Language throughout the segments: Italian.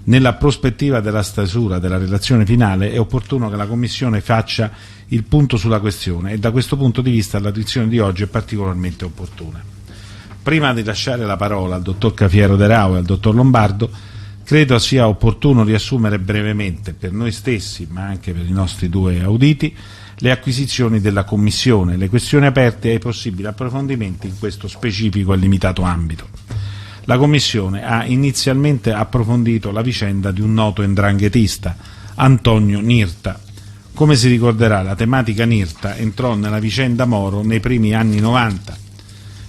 Nella prospettiva della stesura della relazione finale è opportuno che la Commissione faccia il punto sulla questione e da questo punto di vista l'audizione di oggi è particolarmente opportuna. Prima di lasciare la parola al dottor Cafiero De Rao e al dottor Lombardo, credo sia opportuno riassumere brevemente per noi stessi, ma anche per i nostri due auditi, le acquisizioni della Commissione, le questioni aperte e i possibili approfondimenti in questo specifico e limitato ambito. La Commissione ha inizialmente approfondito la vicenda di un noto 'ndranghetista, Antonio Nirta. Come si ricorderà, la tematica Nirta entrò nella vicenda Moro nei primi anni 90.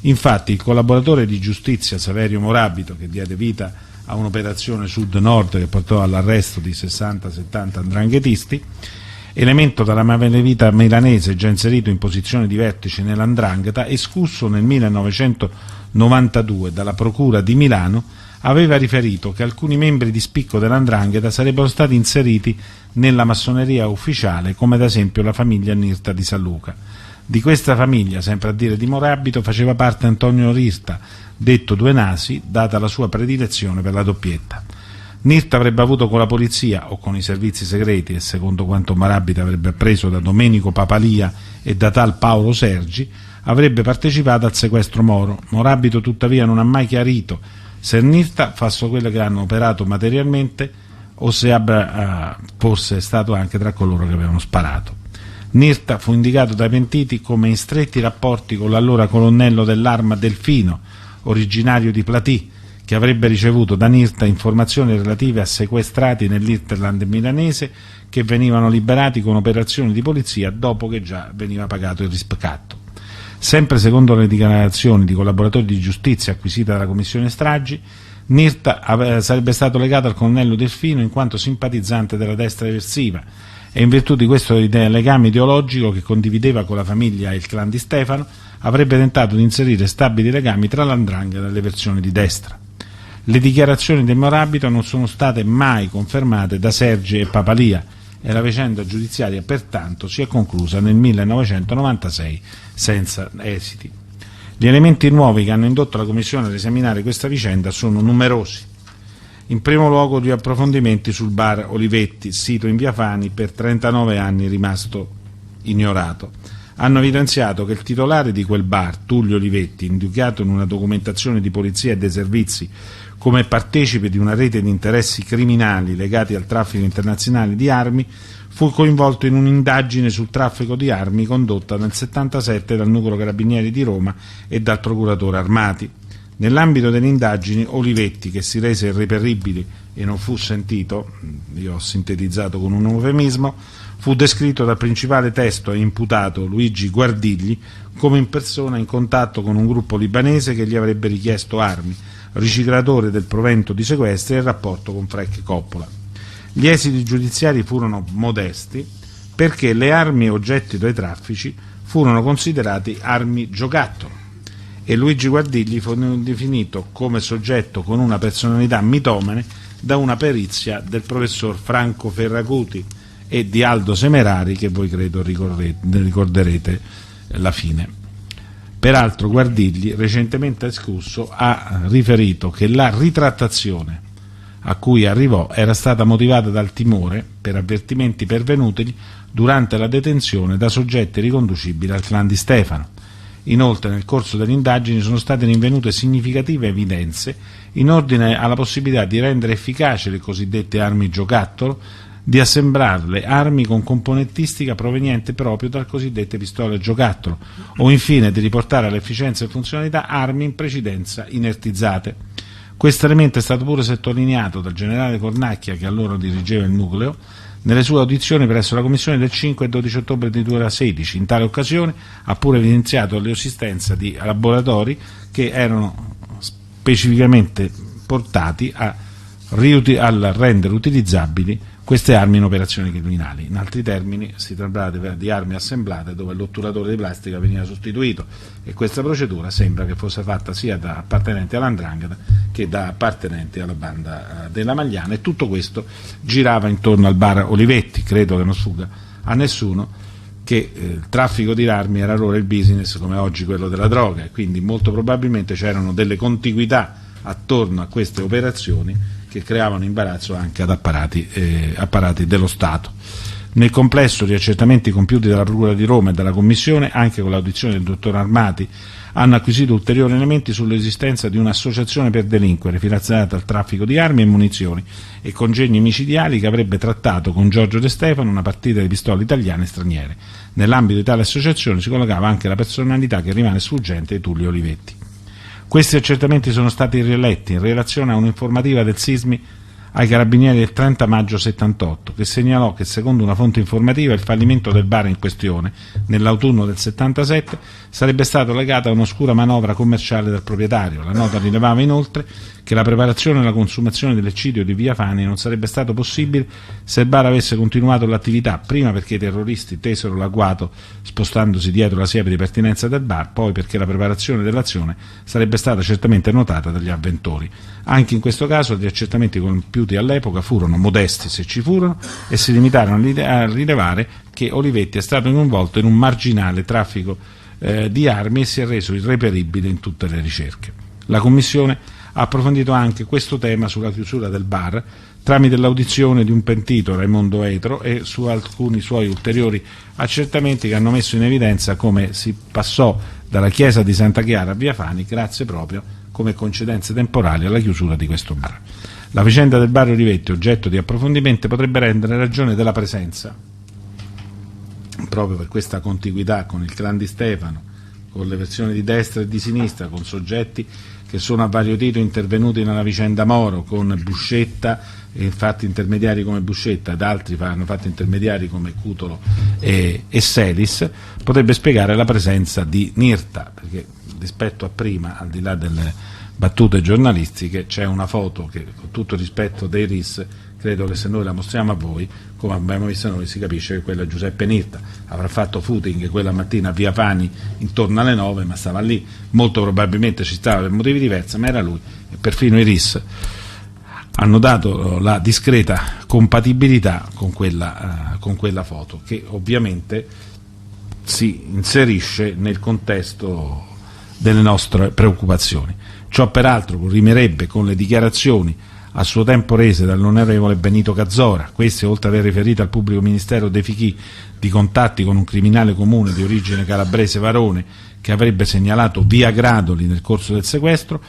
Infatti il collaboratore di giustizia Saverio Morabito, che diede vita a un'operazione Sud-Nord che portò all'arresto di 60-70 ndranghetisti, elemento dalla malavita milanese già inserito in posizione di vertice nell''ndrangheta, escusso nel 1992 dalla Procura di Milano, aveva riferito che alcuni membri di spicco dell''ndrangheta sarebbero stati inseriti nella massoneria ufficiale, come ad esempio la famiglia Nirta di San Luca. Di questa famiglia, sempre a dire di Morabito, faceva parte Antonio Nirta, detto Due Nasi, data la sua predilezione per la doppietta. Nirta avrebbe avuto con la polizia o con i servizi segreti, e secondo quanto Morabito avrebbe appreso da Domenico Papalia e da tal Paolo Sergi, avrebbe partecipato al sequestro Moro. Morabito tuttavia non ha mai chiarito se Nirta fosse quello che hanno operato materialmente o se fosse stato anche tra coloro che avevano sparato. Nirta fu indicato dai pentiti come in stretti rapporti con l'allora colonnello dell'Arma Delfino, originario di Platì, che avrebbe ricevuto da Nirta informazioni relative a sequestrati nell'Hinterland milanese che venivano liberati con operazioni di polizia dopo che già veniva pagato il riscatto. Sempre secondo le dichiarazioni di collaboratori di giustizia acquisite dalla Commissione Stragi, Nirta sarebbe stato legato al colonnello Delfino in quanto simpatizzante della destra eversiva e in virtù di questo legame ideologico che condivideva con la famiglia e il clan di Stefano avrebbe tentato di inserire stabili legami tra l''ndrangheta e le versioni di destra. Le dichiarazioni del Morabito non sono state mai confermate da Sergi e Papalia e la vicenda giudiziaria pertanto si è conclusa nel 1996 senza esiti. Gli elementi nuovi che hanno indotto la Commissione ad esaminare questa vicenda sono numerosi. In primo luogo gli approfondimenti sul bar Olivetti, sito in via Fani per 39 anni rimasto ignorato. Hanno evidenziato che il titolare di quel bar, Tullio Olivetti, indicato in una documentazione di polizia e dei servizi come partecipe di una rete di interessi criminali legati al traffico internazionale di armi, fu coinvolto in un'indagine sul traffico di armi condotta nel 1977 dal Nucleo Carabinieri di Roma e dal procuratore Armati. Nell'ambito delle indagini, Olivetti, che si rese irreperibile e non fu sentito, io ho sintetizzato con un eufemismo, fu descritto dal principale testo e imputato Luigi Guardigli come in persona in contatto con un gruppo libanese che gli avrebbe richiesto armi, riciclatore del provento di sequestri e il rapporto con Frank Coppola. Gli esiti giudiziari furono modesti perché le armi oggetto dei traffici furono considerate armi giocattolo e Luigi Guardigli fu definito come soggetto con una personalità mitomane da una perizia del professor Franco Ferracuti e di Aldo Semerari, che voi credo ricorderete la fine. Peraltro Guardigli, recentemente escusso, ha riferito che la ritrattazione a cui arrivò era stata motivata dal timore per avvertimenti pervenuti durante la detenzione da soggetti riconducibili al clan di Stefano. Inoltre, nel corso delle indagini sono state rinvenute significative evidenze in ordine alla possibilità di rendere efficaci le cosiddette armi giocattolo, di assemblarle armi con componentistica proveniente proprio dalle cosiddette pistole giocattolo, o infine di riportare all'efficienza e funzionalità armi in precedenza inertizzate. Questo elemento è stato pure sottolineato dal generale Cornacchia, che allora dirigeva il nucleo, nelle sue audizioni presso la Commissione del 5 e 12 ottobre di 2016. In tale occasione ha pure evidenziato l'esistenza di laboratori che erano specificamente portati a rendere utilizzabili queste armi in operazioni criminali. In altri termini si trattava di armi assemblate dove l'otturatore di plastica veniva sostituito e questa procedura sembra che fosse fatta sia da appartenenti all''ndrangheta che da appartenenti alla banda della Magliana, e tutto questo girava intorno al bar Olivetti. Credo che non sfugga a nessuno che il traffico di armi era allora il business come oggi quello della droga, e quindi molto probabilmente c'erano delle contiguità attorno a queste operazioni che creavano imbarazzo anche ad apparati dello Stato. Nel complesso, gli accertamenti compiuti dalla Procura di Roma e dalla Commissione, anche con l'audizione del dottor Armati, hanno acquisito ulteriori elementi sull'esistenza di un'associazione per delinquere finalizzata al traffico di armi e munizioni e congegni micidiali che avrebbe trattato con Giorgio De Stefano una partita di pistole italiane e straniere. Nell'ambito di tale associazione si collocava anche la personalità che rimane sfuggente di Tullio Olivetti. Questi accertamenti sono stati riletti in relazione a un'informativa del SISMI ai Carabinieri del 30 maggio 78, che segnalò che secondo una fonte informativa il fallimento del bar in questione, nell'autunno del 77, sarebbe stato legato a un'oscura manovra commerciale del proprietario. La nota rilevava inoltre che la preparazione e la consumazione dell'eccidio di Via Fani non sarebbe stato possibile se il bar avesse continuato l'attività, prima perché i terroristi tesero l'agguato spostandosi dietro la siepe di pertinenza del bar, poi perché la preparazione dell'azione sarebbe stata certamente notata dagli avventori. Anche in questo caso gli accertamenti compiuti all'epoca furono modesti, se ci furono, e si limitarono a rilevare che Olivetti è stato coinvolto in un marginale traffico di armi e si è reso irreperibile in tutte le ricerche. La Commissione ha approfondito anche questo tema sulla chiusura del bar tramite l'audizione di un pentito, Raimondo Etro, e su alcuni suoi ulteriori accertamenti che hanno messo in evidenza come si passò dalla chiesa di Santa Chiara a Via Fani grazie proprio come coincidenze temporali alla chiusura di questo bar. La vicenda del bar Olivetti, oggetto di approfondimento, potrebbe rendere ragione della presenza, proprio per questa contiguità con il clan di Stefano, con le versioni di destra e di sinistra, con soggetti che sono a vario titolo intervenuti nella vicenda Moro, con Buscetta e fatti intermediari come Buscetta ed altri hanno fatto intermediari come Cutolo e Selis, potrebbe spiegare la presenza di Nirta, perché rispetto a prima, al di là delle battute giornalistiche, c'è una foto che, con tutto il rispetto dei RIS, credo che se noi la mostriamo a voi, come abbiamo visto noi, si capisce che quella è Giuseppe Nirta. Avrà fatto footing quella mattina a Via Fani intorno alle 9, ma stava lì, molto probabilmente ci stava per motivi diversi, ma era lui, e perfino i RIS hanno dato la discreta compatibilità con quella foto, che ovviamente si inserisce nel contesto delle nostre preoccupazioni. Ciò peraltro rimerebbe con le dichiarazioni a suo tempo rese dall'onorevole Benito Cazzora. Questi, oltre ad aver riferito al pubblico ministero De Fichì di contatti con un criminale comune di origine calabrese Varone che avrebbe segnalato Via Gradoli nel corso del sequestro,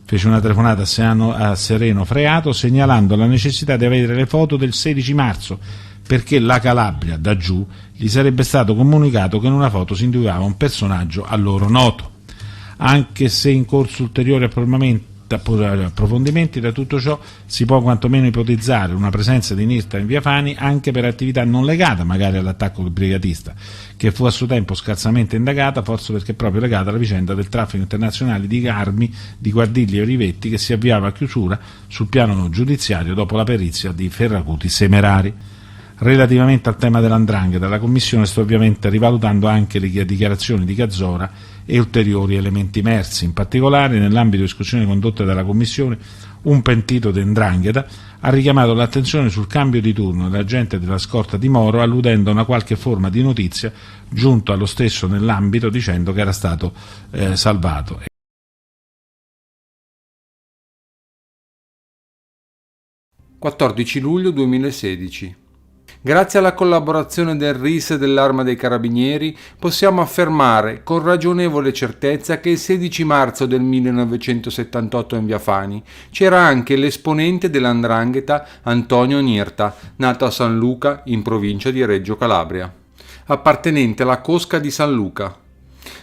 fece una telefonata a Sereno Freato segnalando la necessità di avere le foto del 16 marzo perché la Calabria, da giù, gli sarebbe stato comunicato che in una foto si individuava un personaggio a loro noto. Anche se in corso ulteriori approfondimenti, da tutto ciò si può quantomeno ipotizzare una presenza di Nirta in Via Fani anche per attività non legata magari all'attacco brigatista, che fu a suo tempo scarsamente indagata, forse perché proprio legata alla vicenda del traffico internazionale di armi di Guardigli e Olivetti, che si avviava a chiusura sul piano giudiziario dopo la perizia di Ferracuti Semerari. Relativamente al tema dell''ndrangheta, la Commissione sta ovviamente rivalutando anche le dichiarazioni di Cazzora e ulteriori elementi emersi. In particolare, nell'ambito di discussioni condotte dalla Commissione, un pentito di 'ndrangheta ha richiamato l'attenzione sul cambio di turno dell'agente della scorta di Moro, alludendo a una qualche forma di notizia giunto allo stesso nell'ambito, dicendo che era stato salvato. 14 luglio 2016. Grazie alla collaborazione del RIS e dell'Arma dei Carabinieri possiamo affermare con ragionevole certezza che il 16 marzo del 1978 in Via Fani c'era anche l'esponente dell''ndrangheta Antonio Nirta, nato a San Luca in provincia di Reggio Calabria, appartenente alla cosca di San Luca.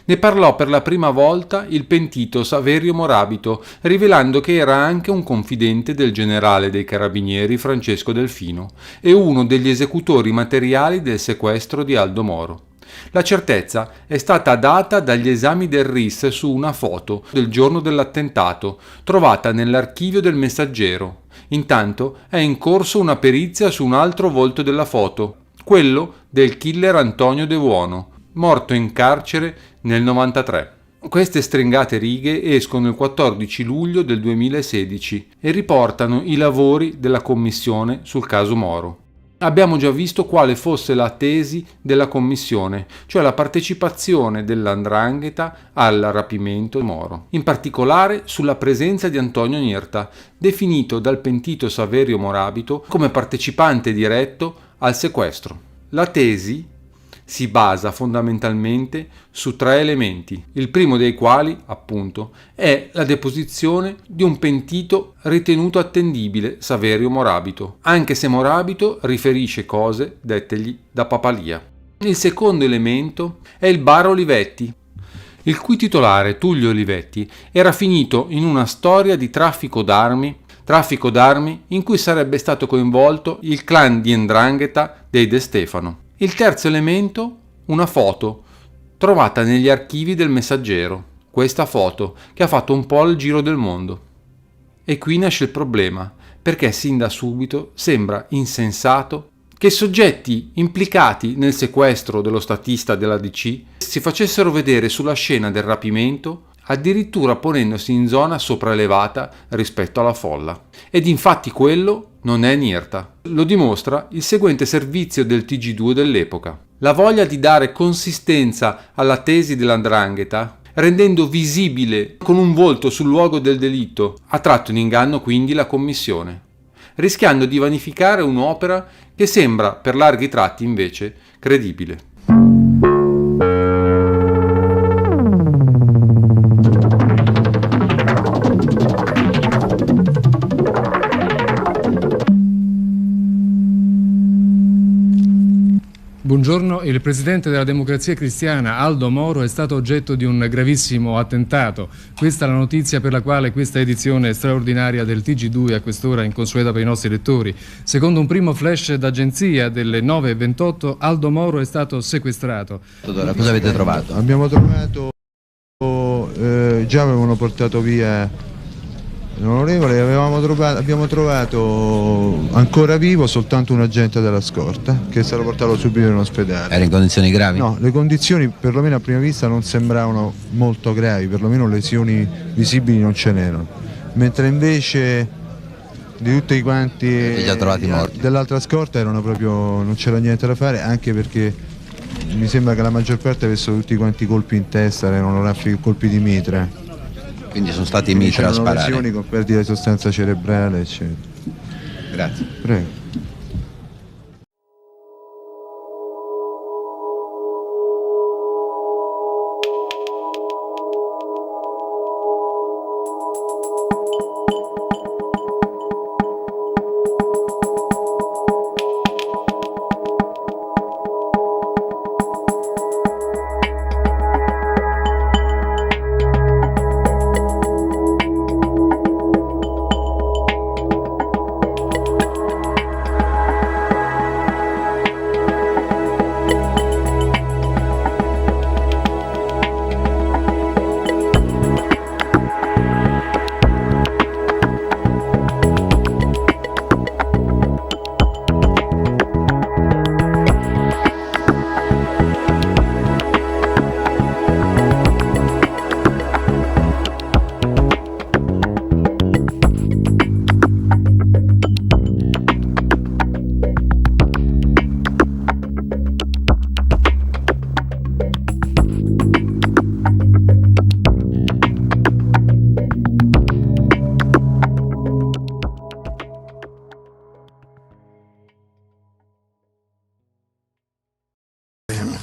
Ne parlò per la prima volta il pentito Saverio Morabito, rivelando che era anche un confidente del generale dei Carabinieri Francesco Delfino e uno degli esecutori materiali del sequestro di Aldo Moro. La certezza è stata data dagli esami del RIS su una foto del giorno dell'attentato, trovata nell'archivio del Messaggero. Intanto è in corso una perizia su un altro volto della foto, quello del killer Antonio De Buono, morto in carcere nel 93. Queste stringate righe escono il 14 luglio del 2016 e riportano i lavori della commissione sul caso Moro. Abbiamo già visto quale fosse la tesi della commissione, cioè la partecipazione dell''ndrangheta al rapimento di Moro, in particolare sulla presenza di Antonio Nirta, definito dal pentito Saverio Morabito come partecipante diretto al sequestro. La tesi si basa fondamentalmente su 3 elementi, il primo dei quali, appunto, è la deposizione di un pentito ritenuto attendibile, Saverio Morabito, anche se Morabito riferisce cose dettegli da Papalia. Il secondo elemento è il bar Olivetti, il cui titolare, Tullio Olivetti, era finito in una storia di traffico d'armi in cui sarebbe stato coinvolto il clan di 'ndrangheta dei De Stefano. Il terzo elemento, una foto trovata negli archivi del Messaggero, questa foto che ha fatto un po' il giro del mondo. E qui nasce il problema, perché sin da subito sembra insensato che i soggetti implicati nel sequestro dello statista della DC si facessero vedere sulla scena del rapimento, addirittura ponendosi in zona sopraelevata rispetto alla folla. Ed infatti quello non è Nirta. Lo dimostra il seguente servizio del TG2 dell'epoca. La voglia di dare consistenza alla tesi dell''ndrangheta, rendendo visibile con un volto sul luogo del delitto, ha tratto in inganno quindi la commissione, rischiando di vanificare un'opera che sembra per larghi tratti invece credibile. Buongiorno, il presidente della Democrazia Cristiana Aldo Moro è stato oggetto di un gravissimo attentato. Questa è la notizia per la quale questa edizione straordinaria del TG2 a quest'ora inconsueta per i nostri lettori. Secondo un primo flash d'agenzia delle 9:28, Aldo Moro è stato sequestrato. Allora, cosa avete trovato? Abbiamo trovato, già avevano portato via l'onorevole, abbiamo trovato ancora vivo soltanto un agente della scorta che è stato portato subito in ospedale. Era in condizioni gravi? No, le condizioni perlomeno a prima vista non sembravano molto gravi, perlomeno lesioni visibili non ce n'erano, mentre invece di tutti quanti li ha trovati morti dell'altra scorta erano proprio, non c'era niente da fare, anche perché mi sembra che la maggior parte avessero tutti quanti colpi in testa, erano raffiche, colpi di mitra. Quindi sono stati mitra a sparare. Lesioni con perdita di sostanza cerebrale, eccetera. Grazie. Prego.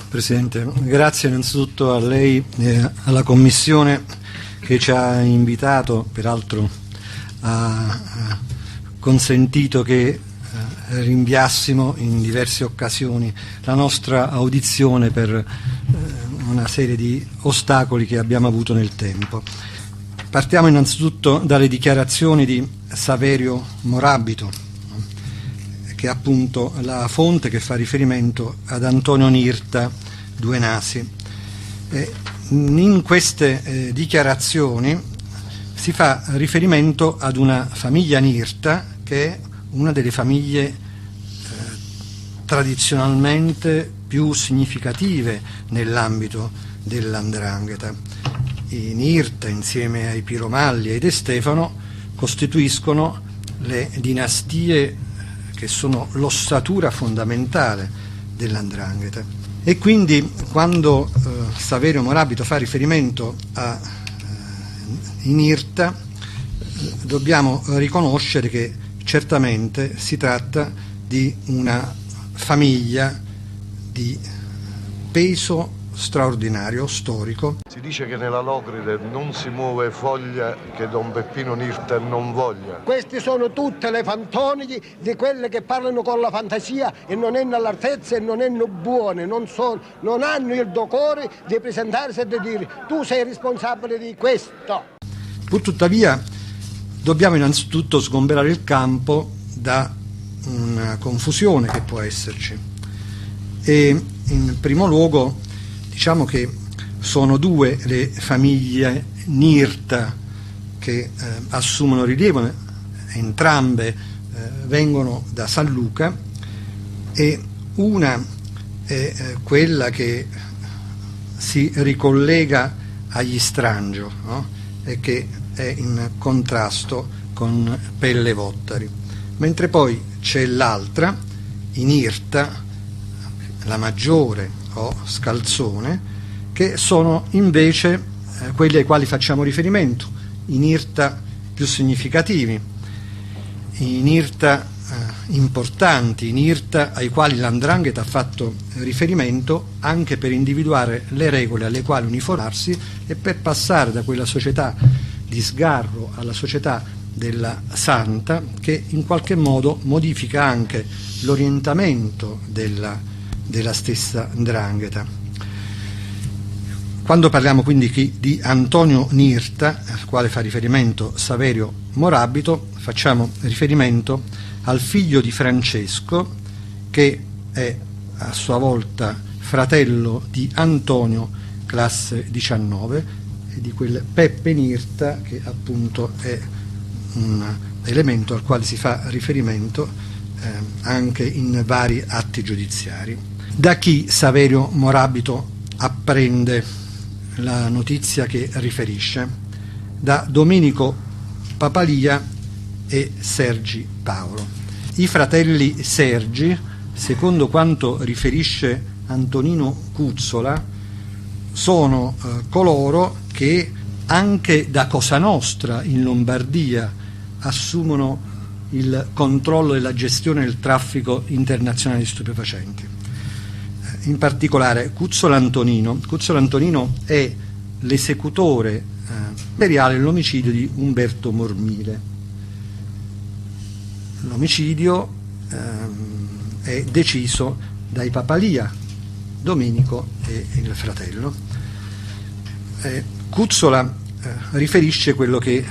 Presidente, grazie innanzitutto a lei e alla Commissione che ci ha invitato, peraltro ha consentito che rinviassimo in diverse occasioni la nostra audizione per una serie di ostacoli che abbiamo avuto nel tempo. Partiamo innanzitutto dalle dichiarazioni di Saverio Morabito, che è appunto la fonte che fa riferimento ad Antonio Nirta, Due Nasi. In queste dichiarazioni si fa riferimento ad una famiglia Nirta che è una delle famiglie tradizionalmente più significative nell'ambito dell''ndrangheta. I Nirta, insieme ai Piromalli e ai De Stefano, costituiscono le dinastie che sono l'ossatura fondamentale dell''ndrangheta. E quindi quando Saverio Morabito fa riferimento a Inirta, dobbiamo riconoscere che certamente si tratta di una famiglia di peso straordinario, storico. Si dice che nella Locride non si muove foglia che Don Peppino Nirta non voglia. Queste sono tutte le fantomie di quelle che parlano con la fantasia e non hanno all'altezza e non hanno buone, non hanno il docore di presentarsi e di dire tu sei responsabile di questo. Purtuttavia dobbiamo innanzitutto sgomberare il campo da una confusione che può esserci, e in primo luogo diciamo che sono due le famiglie Nirta che assumono rilievo, entrambe vengono da San Luca, e una è quella che si ricollega agli Strangio, no? E che è in contrasto con Pelle Vottari, mentre poi c'è l'altra, Inirta, la maggiore o Scalzone, che sono invece quelli ai quali facciamo riferimento, Inirta più significativi, Inirta importanti, Inirta ai quali l''ndrangheta ha fatto riferimento anche per individuare le regole alle quali uniformarsi e per passare da quella società di sgarro alla società della Santa, che in qualche modo modifica anche l'orientamento della stessa 'ndrangheta. Quando parliamo quindi di Antonio Nirta, al quale fa riferimento Saverio Morabito, facciamo riferimento al figlio di Francesco, che è a sua volta fratello di Antonio, classe 19, e di quel Peppe Nirta, che appunto è un elemento al quale si fa riferimento anche in vari atti giudiziari. Da chi Saverio Morabito apprende la notizia che riferisce? Da Domenico Papalia e Sergi Paolo. I fratelli Sergi, secondo quanto riferisce Antonino Cuzzola, sono coloro che anche da Cosa Nostra in Lombardia assumono il controllo e la gestione del traffico internazionale di stupefacenti. In particolare Cuzzola Antonino è l'esecutore materiale dell'omicidio di Umberto Mormile. L'omicidio è deciso dai Papalia, Domenico e il fratello. Cuzzola riferisce quello che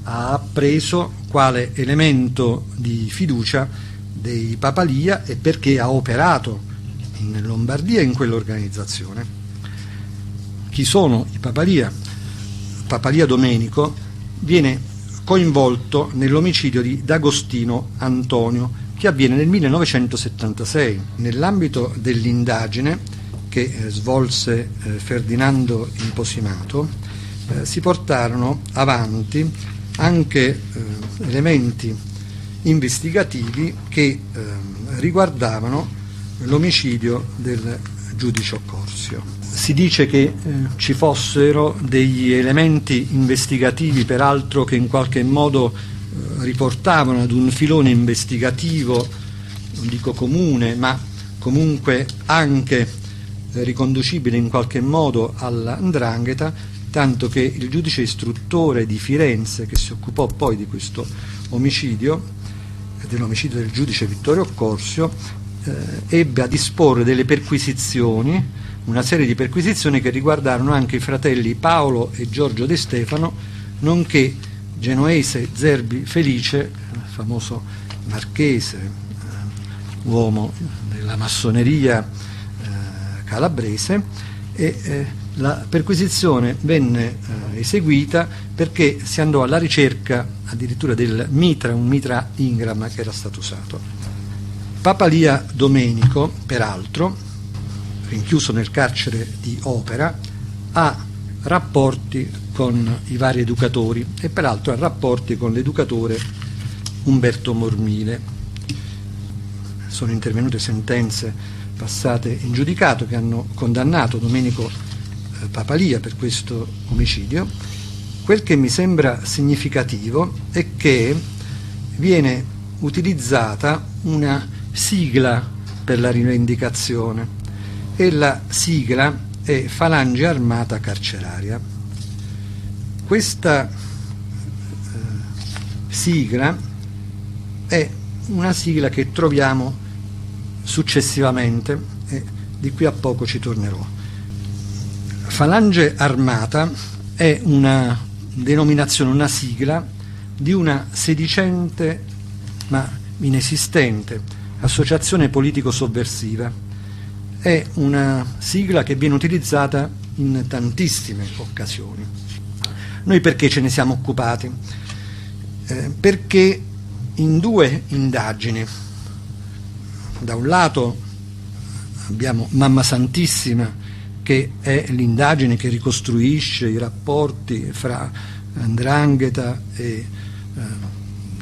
ha appreso quale elemento di fiducia dei Papalia e perché ha operato in Lombardia in quell'organizzazione. Chi sono i Papalia? Papalia Domenico viene coinvolto nell'omicidio di D'Agostino Antonio, che avviene nel 1976. Nell'ambito dell'indagine che svolse Ferdinando Imposimato si portarono avanti anche elementi investigativi che riguardavano l'omicidio del giudice Occorsio. Si dice che ci fossero degli elementi investigativi, peraltro, che in qualche modo riportavano ad un filone investigativo, non dico comune, ma comunque anche riconducibile in qualche modo alla 'ndrangheta, tanto che il giudice istruttore di Firenze, che si occupò poi di questo omicidio, dell'omicidio del giudice Vittorio Occorsio, ebbe a disporre delle perquisizioni, una serie di perquisizioni che riguardarono anche i fratelli Paolo e Giorgio De Stefano, nonché Genoese Zerbi Felice, famoso marchese, uomo della massoneria calabrese, e la perquisizione venne eseguita perché si andò alla ricerca addirittura del mitra, un mitra Ingram che era stato usato. Papalia Domenico, peraltro, rinchiuso nel carcere di Opera, ha rapporti con i vari educatori e peraltro ha rapporti con l'educatore Umberto Mormile. sono intervenute sentenze passate in giudicato che hanno condannato Domenico Papalia per questo omicidio. Quel che mi sembra significativo è che viene utilizzata una sigla per la rivendicazione e la sigla è Falange Armata Carceraria. Questa sigla è una sigla che troviamo successivamente e di qui a poco ci tornerò. Falange Armata è una denominazione, una sigla di una sedicente ma inesistente associazione politico-sovversiva. È una sigla che viene utilizzata in tantissime occasioni. Noi perché ce ne siamo occupati? Perché in due indagini, da un lato abbiamo Mamma Santissima, che è l'indagine che ricostruisce i rapporti fra 'ndrangheta e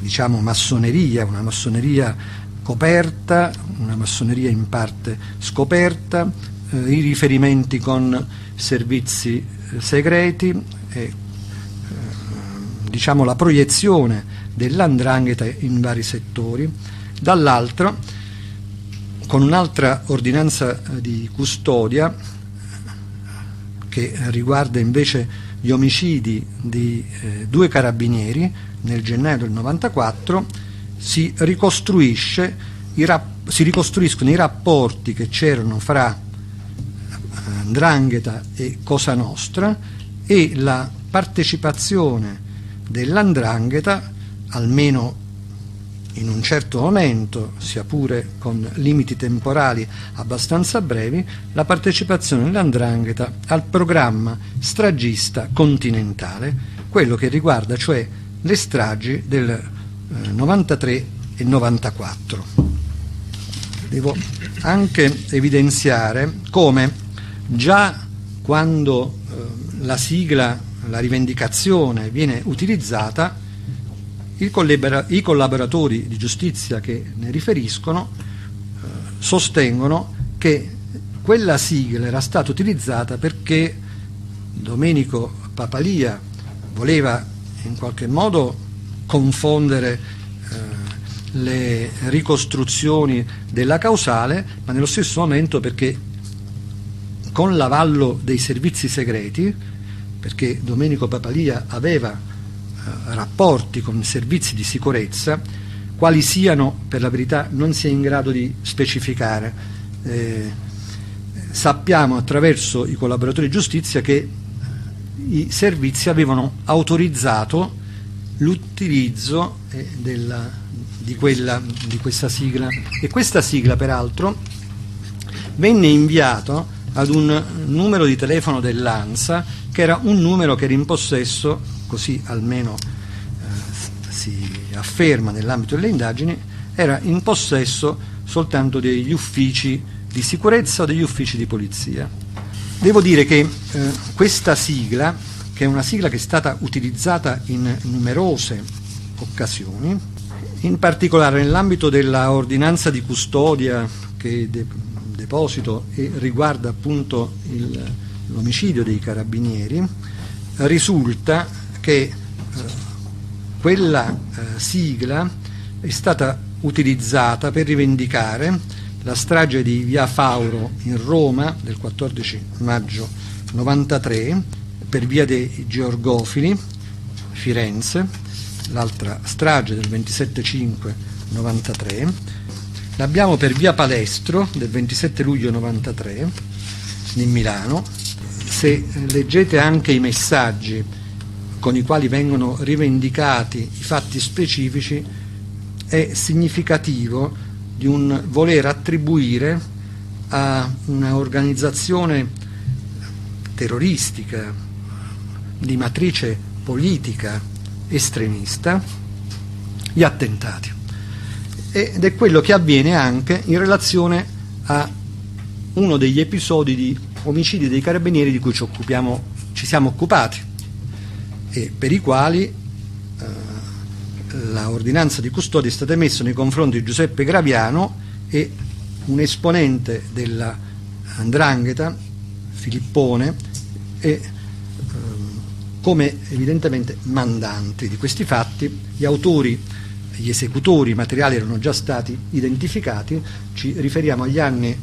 diciamo massoneria, una massoneria coperta, una massoneria in parte scoperta, i riferimenti con servizi segreti e diciamo la proiezione dell''ndrangheta in vari settori. Dall'altro, con un'altra ordinanza di custodia che riguarda invece gli omicidi di due carabinieri nel gennaio del 94, si ricostruiscono i rapporti che c'erano fra 'ndrangheta e Cosa Nostra e la partecipazione dell''ndrangheta, almeno in un certo momento, sia pure con limiti temporali abbastanza brevi, la partecipazione dell''ndrangheta al programma stragista continentale, quello che riguarda cioè le stragi del 93 e 94. Devo anche evidenziare come già quando la sigla, la rivendicazione viene utilizzata, i collaboratori di giustizia che ne riferiscono sostengono che quella sigla era stata utilizzata perché Domenico Papalia voleva in qualche modo confondere le ricostruzioni della causale, ma nello stesso momento perché con l'avallo dei servizi segreti, perché Domenico Papalia aveva rapporti con servizi di sicurezza, quali siano per la verità non si è in grado di specificare. Sappiamo attraverso i collaboratori di giustizia che i servizi avevano autorizzato l'utilizzo di questa sigla, e questa sigla peraltro venne inviata ad un numero di telefono dell'ANSA, che era un numero che era in possesso, così almeno si afferma nell'ambito delle indagini, era in possesso soltanto degli uffici di sicurezza o degli uffici di polizia. Devo dire che questa sigla, che è una sigla che è stata utilizzata in numerose occasioni, in particolare nell'ambito della ordinanza di custodia che deposito e riguarda appunto l'omicidio dei carabinieri, risulta che quella sigla è stata utilizzata per rivendicare la strage di Via Fauro in Roma del 14 maggio 93, per via dei Georgofili, Firenze, l'altra strage del 27/5/93, l'abbiamo per via Palestro del 27 luglio 93 in Milano. Se leggete anche i messaggi con i quali vengono rivendicati i fatti specifici, è significativo di un voler attribuire a una organizzazione terroristica di matrice politica estremista gli attentati, ed è quello che avviene anche in relazione a uno degli episodi di omicidi dei carabinieri di cui ci siamo occupati e per i quali la ordinanza di custodia è stata emessa nei confronti di Giuseppe Graviano e un esponente della 'ndrangheta, Filippone, e come evidentemente mandanti di questi fatti. Gli autori, gli esecutori materiali erano già stati identificati. Ci riferiamo agli anni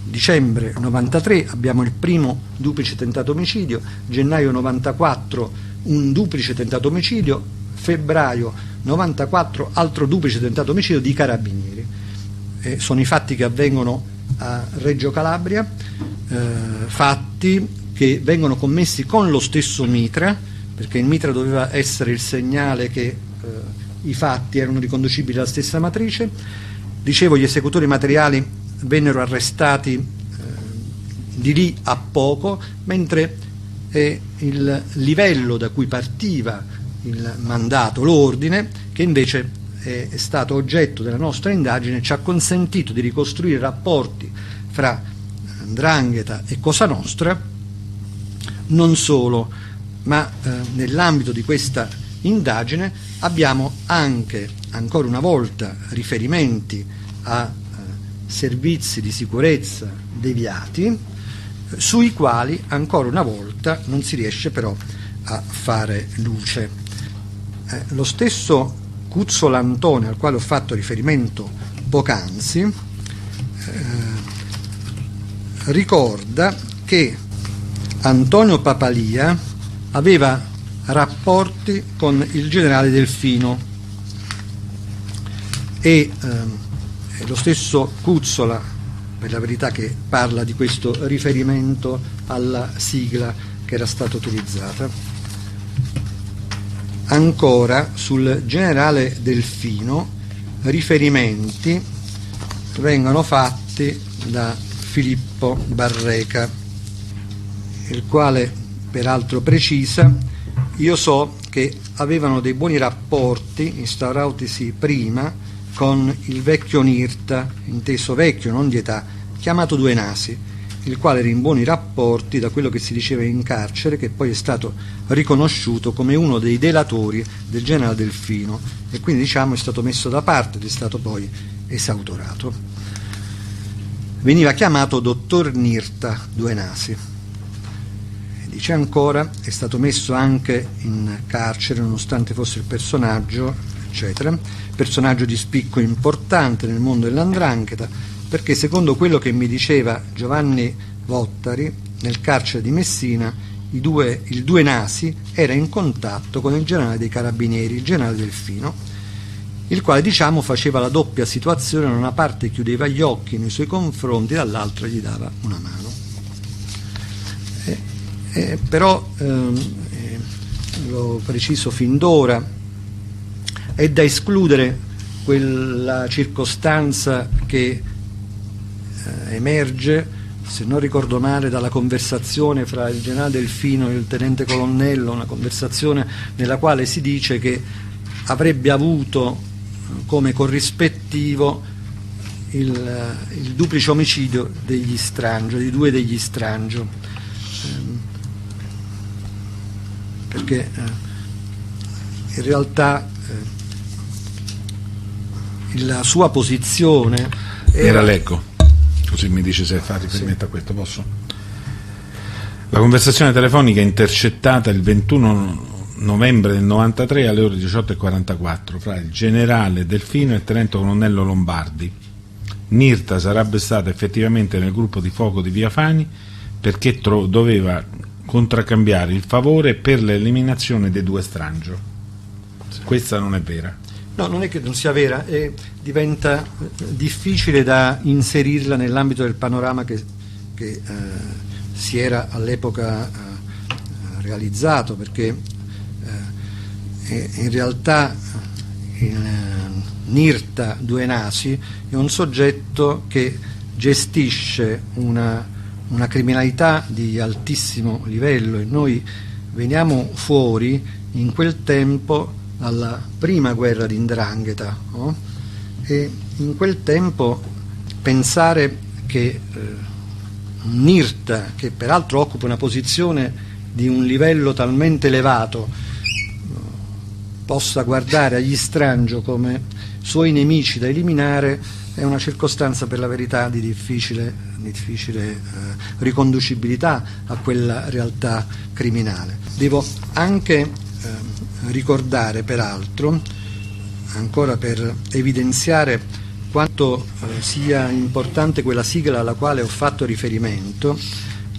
dicembre 93, abbiamo il primo duplice tentato omicidio, gennaio 94 un duplice tentato omicidio, febbraio 94 altro duplice tentato omicidio di carabinieri. Sono i fatti che avvengono a Reggio Calabria, fatti che vengono commessi con lo stesso mitra, perché il mitra doveva essere il segnale che i fatti erano riconducibili alla stessa matrice. Dicevo, gli esecutori materiali vennero arrestati di lì a poco, mentre il livello da cui partiva il mandato, l'ordine, che invece è stato oggetto della nostra indagine, ci ha consentito di ricostruire rapporti fra 'ndrangheta e Cosa Nostra. Non solo, ma nell'ambito di questa indagine abbiamo anche, ancora una volta, riferimenti a servizi di sicurezza deviati, sui quali ancora una volta non si riesce però a fare luce. Lo stesso Cuzzola Antonio, al quale ho fatto riferimento poc'anzi, ricorda che Antonio Papalia aveva rapporti con il generale Delfino e lo stesso Cuzzola, per la verità, che parla di questo riferimento alla sigla che era stata utilizzata. Ancora sul generale Delfino riferimenti vengono fatti da Filippo Barreca, il quale peraltro precisa: io so che avevano dei buoni rapporti instauratisi prima con il vecchio Nirta, inteso vecchio non di età, chiamato Due Nasi, il quale era in buoni rapporti da quello che si diceva in carcere, che poi è stato riconosciuto come uno dei delatori del generale Delfino e quindi, diciamo, è stato messo da parte ed è stato poi esautorato. Veniva chiamato dottor Nirta Due Nasi. Dice ancora, è stato messo anche in carcere nonostante fosse il personaggio, eccetera, personaggio di spicco importante nel mondo dell''ndrangheta, perché secondo quello che mi diceva Giovanni Vottari, nel carcere di Messina il Due Nasi era in contatto con il generale dei carabinieri, il generale Delfino, il quale, diciamo, faceva la doppia situazione: da una parte chiudeva gli occhi nei suoi confronti, dall'altra gli dava una mano. Però lo preciso fin d'ora, è da escludere quella circostanza che emerge, se non ricordo male, dalla conversazione fra il generale Delfino e il tenente colonnello, una conversazione nella quale si dice che avrebbe avuto come corrispettivo il duplice omicidio degli Strangio, di due degli Strangio, perché in realtà la sua posizione era leggo, così mi dice se fa riferimento a questo, posso? La conversazione telefonica intercettata il 21 novembre del 93 alle ore 18:44 fra il generale Delfino e il tenente colonnello Lombardi. Nirta sarebbe stata effettivamente nel gruppo di fuoco di Via Fani perché doveva contraccambiare il favore per l'eliminazione dei due Strangio. Questa non è vera. No, non è che non sia vera, diventa difficile da inserirla nell'ambito del panorama che si era all'epoca realizzato, perché in realtà Nirta Due Nasi è un soggetto che gestisce una criminalità di altissimo livello, e noi veniamo fuori in quel tempo alla prima guerra di 'ndrangheta, no? E in quel tempo pensare che Nirta, che peraltro occupa una posizione di un livello talmente elevato, possa guardare agli Strangio come suoi nemici da eliminare, è una circostanza per la verità di difficile riconducibilità a quella realtà criminale. Devo anche ricordare, peraltro, ancora per evidenziare quanto sia importante quella sigla alla quale ho fatto riferimento,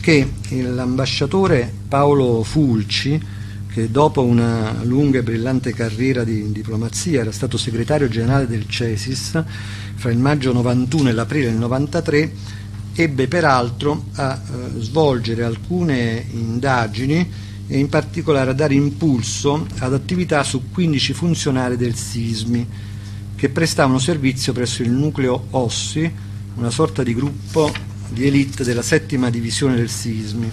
che l'ambasciatore Paolo Fulci, che dopo una lunga e brillante carriera di diplomazia era stato segretario generale del CESIS fra il maggio 91 e l'aprile del 93, ebbe peraltro a svolgere alcune indagini e in particolare a dare impulso ad attività su 15 funzionari del SISMI che prestavano servizio presso il nucleo Ossi, una sorta di gruppo di elite della 7ª divisione del SISMI,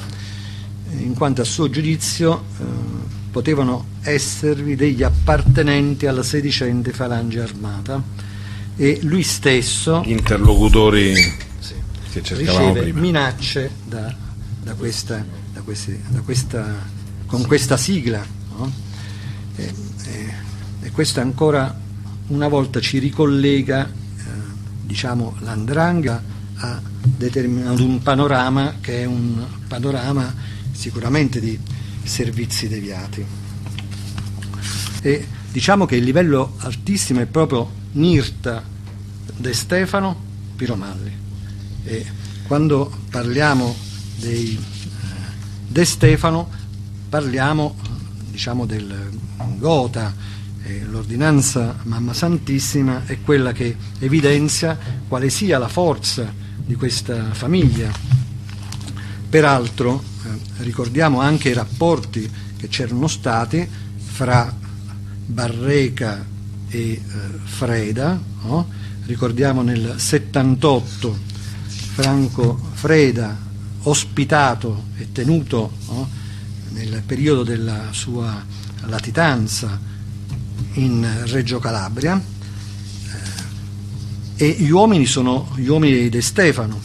in quanto a suo giudizio potevano esservi degli appartenenti alla sedicente falange armata, e lui stesso, interlocutori che cercavamo riceve prima, minacce con questa sigla, no? E questo ancora una volta ci ricollega l''ndrangheta ad un panorama che è un panorama sicuramente di servizi deviati. E diciamo che il livello altissimo è proprio Nirta, De Stefano, Piromalli. E quando parliamo dei De Stefano parliamo del Gotha. L'ordinanza Mamma Santissima è quella che evidenzia quale sia la forza di questa famiglia. Peraltro ricordiamo anche i rapporti che c'erano stati fra Barreca e Freda, no? Ricordiamo nel 78 Franco Freda ospitato e tenuto, no, nel periodo della sua latitanza in Reggio Calabria, e gli uomini sono gli uomini di De Stefano,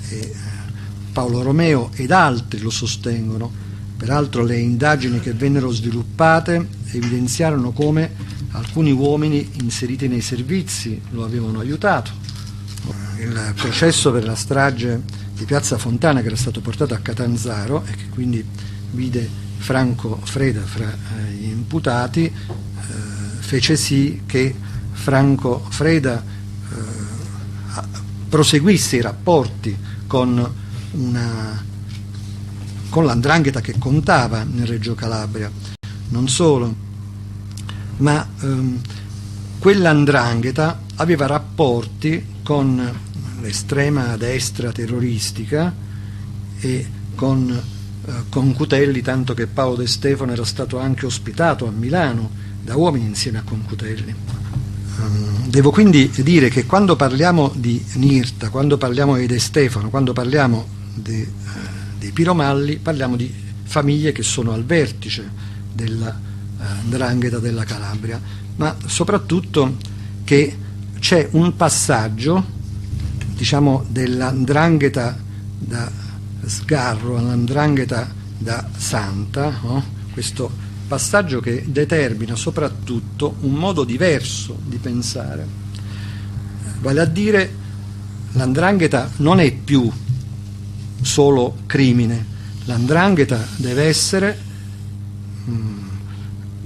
e Paolo Romeo ed altri lo sostengono. Peraltro le indagini che vennero sviluppate evidenziarono come alcuni uomini inseriti nei servizi lo avevano aiutato. Il processo per la strage di Piazza Fontana, che era stato portato a Catanzaro e che quindi vide Franco Freda fra gli imputati, fece sì che Franco Freda proseguisse i rapporti con l''ndrangheta che contava nel Reggio Calabria. Non solo, ma quell''ndrangheta aveva rapporti con l'estrema destra terroristica e con Concutelli, tanto che Paolo De Stefano era stato anche ospitato a Milano da uomini insieme a Concutelli. Devo quindi dire che quando parliamo di Nirta, quando parliamo di De Stefano, quando parliamo dei Piromalli, parliamo di famiglie che sono al vertice della 'ndrangheta della Calabria, ma soprattutto che c'è un passaggio, della 'ndrangheta da Sgarro alla 'ndrangheta da Santa, no? Questo passaggio che determina soprattutto un modo diverso di pensare, vale a dire la 'ndrangheta non è più solo crimine, la 'ndrangheta deve essere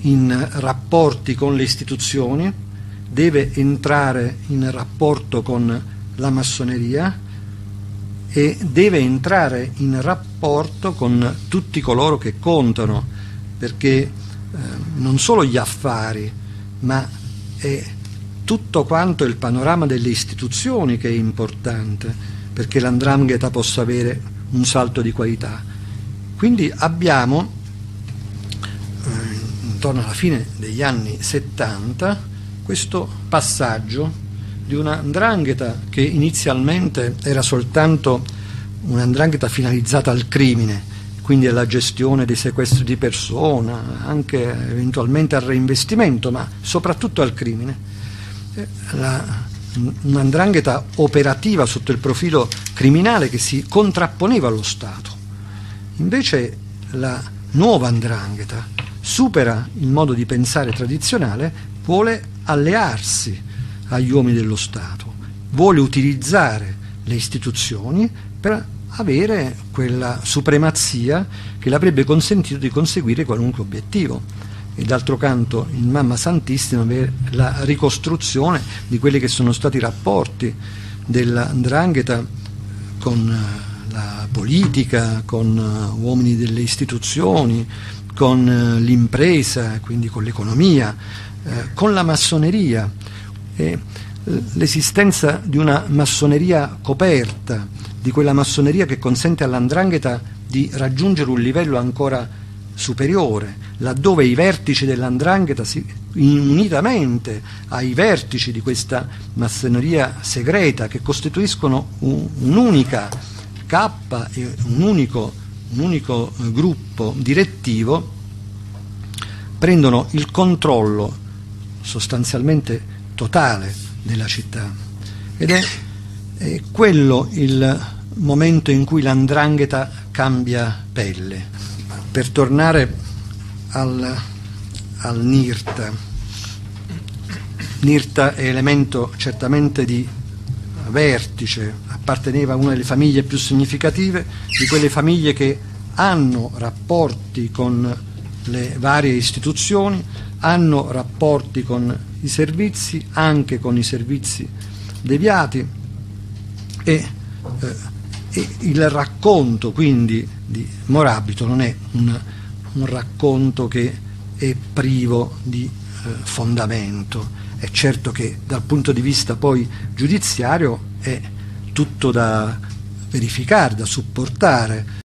in rapporti con le istituzioni, deve entrare in rapporto con la massoneria e deve entrare in rapporto con tutti coloro che contano, perché non solo gli affari, ma è tutto quanto il panorama delle istituzioni che è importante perché la 'ndrangheta possa avere un salto di qualità. Quindi abbiamo intorno alla fine degli anni 70 questo passaggio di una 'ndrangheta che inizialmente era soltanto una 'ndrangheta finalizzata al crimine, quindi alla gestione dei sequestri di persona, anche eventualmente al reinvestimento, ma soprattutto al crimine. Una 'ndrangheta operativa sotto il profilo criminale che si contrapponeva allo Stato. Invece la nuova 'ndrangheta supera il modo di pensare tradizionale, vuole allearsi agli uomini dello Stato, vuole utilizzare le istituzioni per avere quella supremazia che le avrebbe consentito di conseguire qualunque obiettivo. E d'altro canto in Mamma Santissima la ricostruzione di quelli che sono stati i rapporti della 'ndrangheta con la politica, con uomini delle istituzioni, con l'impresa, quindi con l'economia, con la massoneria. L'esistenza di una massoneria coperta, di quella massoneria che consente all''ndrangheta di raggiungere un livello ancora superiore, laddove i vertici dell''ndrangheta, unitamente ai vertici di questa massoneria segreta, che costituiscono un'unica cappa e un unico gruppo direttivo, prendono il controllo sostanzialmente totale della città. Ed è quello il momento in cui l''ndrangheta cambia pelle. Per tornare al Nirta. Nirta è elemento certamente di vertice, apparteneva a una delle famiglie più significative, di quelle famiglie che hanno rapporti con le varie istituzioni, hanno rapporti con i servizi, anche con i servizi deviati, e il racconto quindi di Morabito non è un racconto che è privo di fondamento. È certo che dal punto di vista poi giudiziario è tutto da verificare, da supportare,